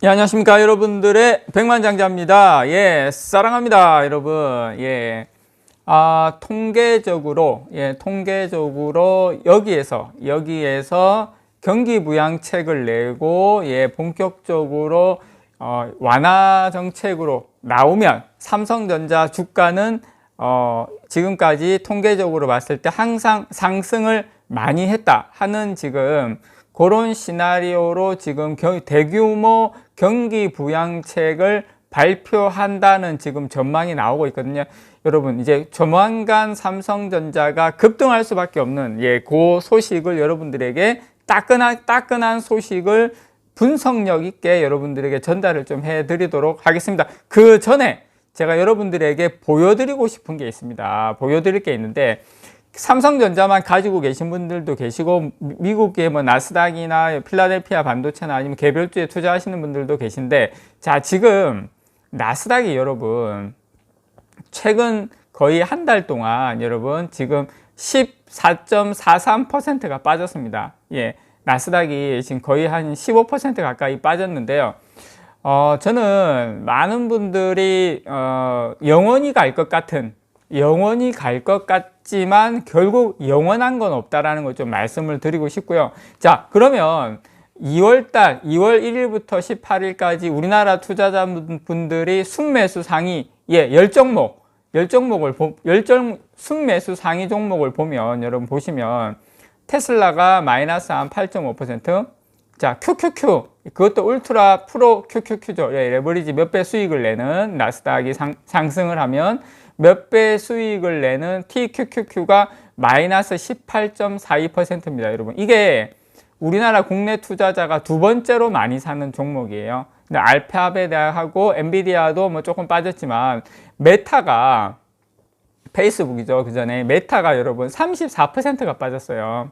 예, 안녕하십니까 여러분들의 백만장자입니다. 예, 사랑합니다 여러분. 예, 통계적으로 여기에서 경기부양책을 내고 본격적으로 완화 정책으로 나오면 삼성전자 주가는 지금까지 통계적으로 봤을 때 항상 상승을 많이 했다 하는 지금 그런 시나리오로 지금 대규모 경기 부양책을 발표한다는 지금 전망이 나오고 있거든요. 여러분, 이제 조만간 삼성전자가 급등할 수밖에 없는 그 소식을 여러분들에게 따끈한 소식을 분석력 있게 여러분들에게 전달을 좀 해드리도록 하겠습니다. 그 전에 제가 여러분들에게 보여드리고 싶은 게 있습니다. 보여드릴 게 있는데, 삼성전자만 가지고 계신 분들도 계시고 미국의 나스닥이나 필라델피아 반도체나 아니면 개별주에 투자하시는 분들도 계신데, 자, 지금 나스닥이 여러분 최근 거의 한 달 동안 여러분 지금 14.43%가 빠졌습니다. 예, 나스닥이 지금 거의 한 15% 가까이 빠졌는데요. 저는 많은 분들이 영원히 갈 것 같지만 결국 영원한 건 없다라는 걸 좀 말씀을 드리고 싶고요. 자, 그러면 2월 1일부터 18일까지 우리나라 투자자분들이 순매수 상위 10종목을 순매수 상위 종목을 보면 여러분 보시면 테슬라가 마이너스 한 8.5%, 자, QQQ, 그것도 울트라 프로 QQQ죠. 레버리지 몇 배 수익을 내는 나스닥이 상승을 하면 몇 배 수익을 내는 TQQQ가 마이너스 18.42%입니다. 여러분, 이게 우리나라 국내 투자자가 두 번째로 많이 사는 종목이에요. 근데 알파벳하고 엔비디아도 조금 빠졌지만 메타가, 페이스북이죠. 그 전에 메타가 여러분 34%가 빠졌어요.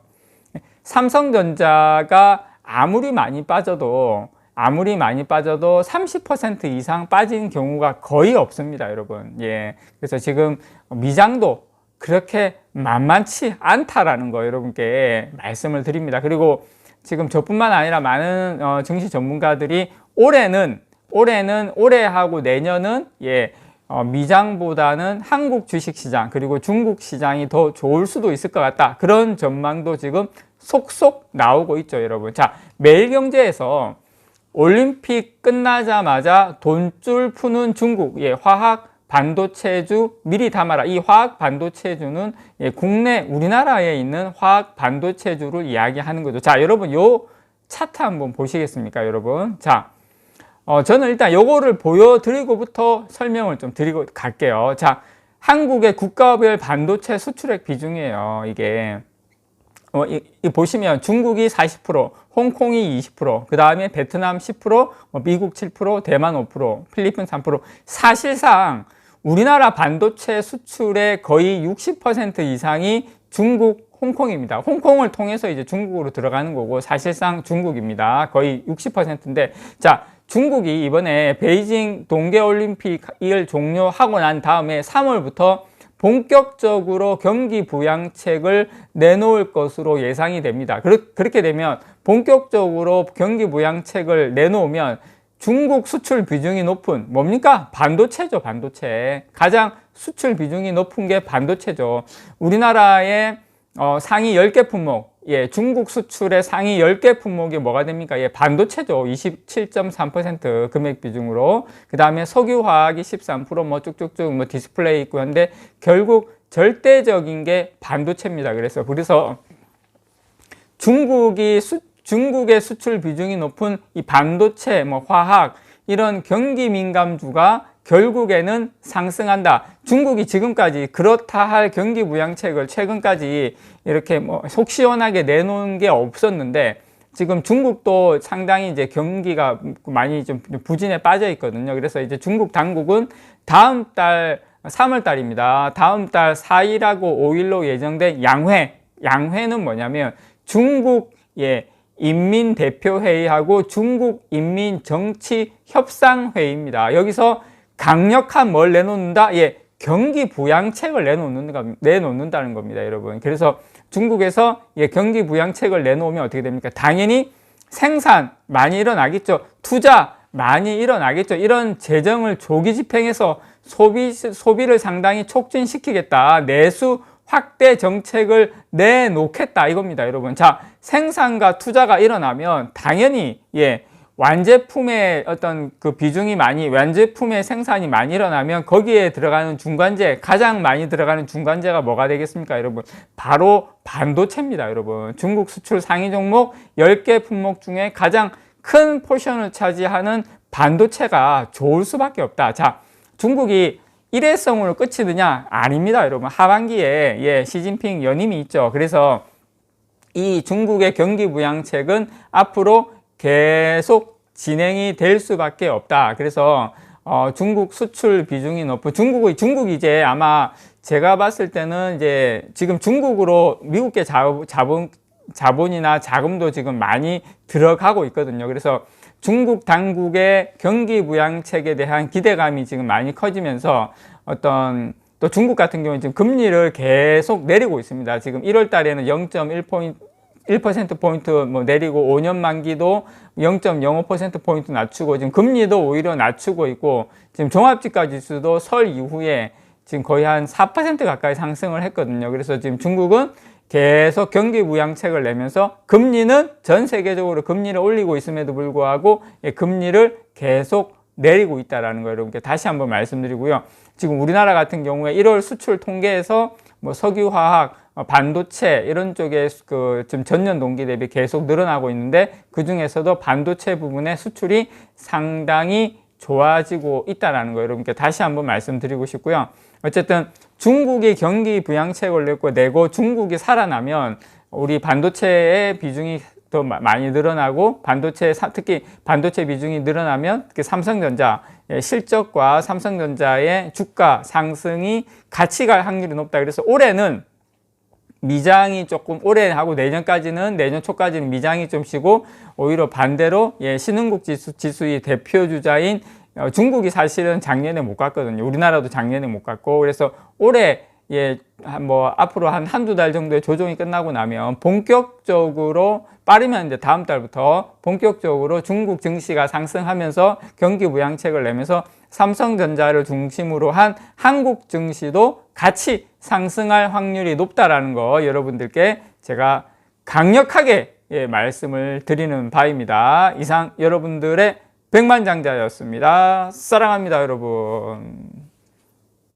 삼성전자가 아무리 많이 빠져도 30% 이상 빠진 경우가 거의 없습니다, 여러분. 예. 그래서 지금 미장도 그렇게 만만치 않다라는 거 여러분께 말씀을 드립니다. 그리고 지금 저뿐만 아니라 많은 증시 전문가들이 올해하고 내년은 미장보다는 한국 주식시장 그리고 중국 시장이 더 좋을 수도 있을 것 같다. 그런 전망도 지금 속속 나오고 있죠, 여러분. 자, 매일경제에서 올림픽 끝나자마자 돈줄 푸는 중국, 화학 반도체주 미리 담아라. 이 화학 반도체주는 국내 우리나라에 있는 화학 반도체주를 이야기하는 거죠. 자, 여러분 요 차트 한번 보시겠습니까, 여러분? 자, 저는 일단 요거를 보여드리고부터 설명을 좀 드리고 갈게요. 자, 한국의 국가별 반도체 수출액 비중이에요. 이게 보시면 중국이 40%, 홍콩이 20%, 그 다음에 베트남 10%, 미국 7%, 대만 5%, 필리핀 3%. 사실상 우리나라 반도체 수출의 거의 60% 이상이 중국, 홍콩입니다. 홍콩을 통해서 이제 중국으로 들어가는 거고 사실상 중국입니다. 거의 60%인데, 자, 중국이 이번에 베이징 동계올림픽을 종료하고 난 다음에 3월부터 본격적으로 경기 부양책을 내놓을 것으로 예상이 됩니다. 그렇게 되면 본격적으로 경기 부양책을 내놓으면 중국 수출 비중이 높은 뭡니까? 반도체죠, 반도체. 가장 수출 비중이 높은 게 반도체죠. 우리나라의 상위 10개 품목, 중국 수출의 상위 10개 품목이 뭐가 됩니까? 반도체죠. 27.3% 금액 비중으로. 그 다음에 석유화학이 13%, 쭉쭉쭉 디스플레이 있고 한데 결국 절대적인 게 반도체입니다. 그래서 중국의 수출 비중이 높은 이 반도체, 화학, 이런 경기 민감주가 결국에는 상승한다. 중국이 지금까지 그렇다 할 경기 부양책을 최근까지 이렇게 속 시원하게 내놓은 게 없었는데 지금 중국도 상당히 이제 경기가 많이 좀 부진에 빠져 있거든요. 그래서 이제 중국 당국은 다음 달 3월 달입니다. 다음 달 4일하고 5일로 예정된 양회는 뭐냐면 중국 인민대표회의하고 중국인민정치협상회의입니다. 여기서 강력한 뭘 내놓는다? 경기 부양책을 내놓는다는 겁니다, 여러분. 그래서 중국에서 경기 부양책을 내놓으면 어떻게 됩니까? 당연히 생산 많이 일어나겠죠. 투자 많이 일어나겠죠. 이런 재정을 조기 집행해서 소비를 상당히 촉진시키겠다. 내수 확대 정책을 내놓겠다 이겁니다, 여러분. 자, 생산과 투자가 일어나면 당연히 완제품의 어떤 그 비중이 완제품의 생산이 많이 일어나면 거기에 들어가는 중간재, 가장 많이 들어가는 중간재가 뭐가 되겠습니까, 여러분? 바로 반도체입니다, 여러분. 중국 수출 상위 종목 10개 품목 중에 가장 큰 포션을 차지하는 반도체가 좋을 수밖에 없다. 자, 중국이 일회성으로 끝이느냐? 아닙니다, 여러분. 하반기에 시진핑 연임이 있죠. 그래서 이 중국의 경기 부양책은 앞으로 계속 진행이 될 수밖에 없다. 그래서 중국 수출 비중이 높은 중국이 이제 아마 제가 봤을 때는 이제 지금 중국으로 미국계 자본이나 자금도 지금 많이 들어가고 있거든요. 그래서 중국 당국의 경기 부양책에 대한 기대감이 지금 많이 커지면서 또 중국 같은 경우는 지금 금리를 계속 내리고 있습니다. 지금 1월 달에는 1%포인트 뭐 내리고 5년 만기도 0.05%포인트 낮추고 지금 금리도 오히려 낮추고 있고 지금 종합지가 지수도 설 이후에 지금 거의 한 4% 가까이 상승을 했거든요. 그래서 지금 중국은 계속 경기 부양책을 내면서 금리는 전 세계적으로 금리를 올리고 있음에도 불구하고 금리를 계속 내리고 있다는 거 여러분께 다시 한번 말씀드리고요. 지금 우리나라 같은 경우에 1월 수출 통계에서 뭐 석유화학, 반도체 이런 쪽에 지금 전년 동기 대비 계속 늘어나고 있는데 그 중에서도 반도체 부분의 수출이 상당히 좋아지고 있다는 거 여러분께 다시 한번 말씀드리고 싶고요. 어쨌든 중국이 경기 부양책을 내고 중국이 살아나면 우리 반도체의 비중이 더 많이 늘어나고 특히 반도체 비중이 늘어나면 특히 삼성전자 실적과 삼성전자의 주가 상승이 같이 갈 확률이 높다. 그래서 올해는 미장이 조금 올해하고 내년 초까지는 미장이 좀 쉬고 오히려 반대로 신흥국 지수의 대표 주자인 중국이 사실은 작년에 못 갔거든요. 우리나라도 작년에 못 갔고 그래서 올해 뭐 앞으로 한두 달 정도의 조정이 끝나고 나면 본격적으로 빠르면 이제 다음 달부터 본격적으로 중국 증시가 상승하면서 경기 부양책을 내면서 삼성전자를 중심으로 한 한국 증시도 같이 상승할 확률이 높다라는 거 여러분들께 제가 강력하게 말씀을 드리는 바입니다. 이상 여러분들의 백만장자였습니다. 사랑합니다, 여러분.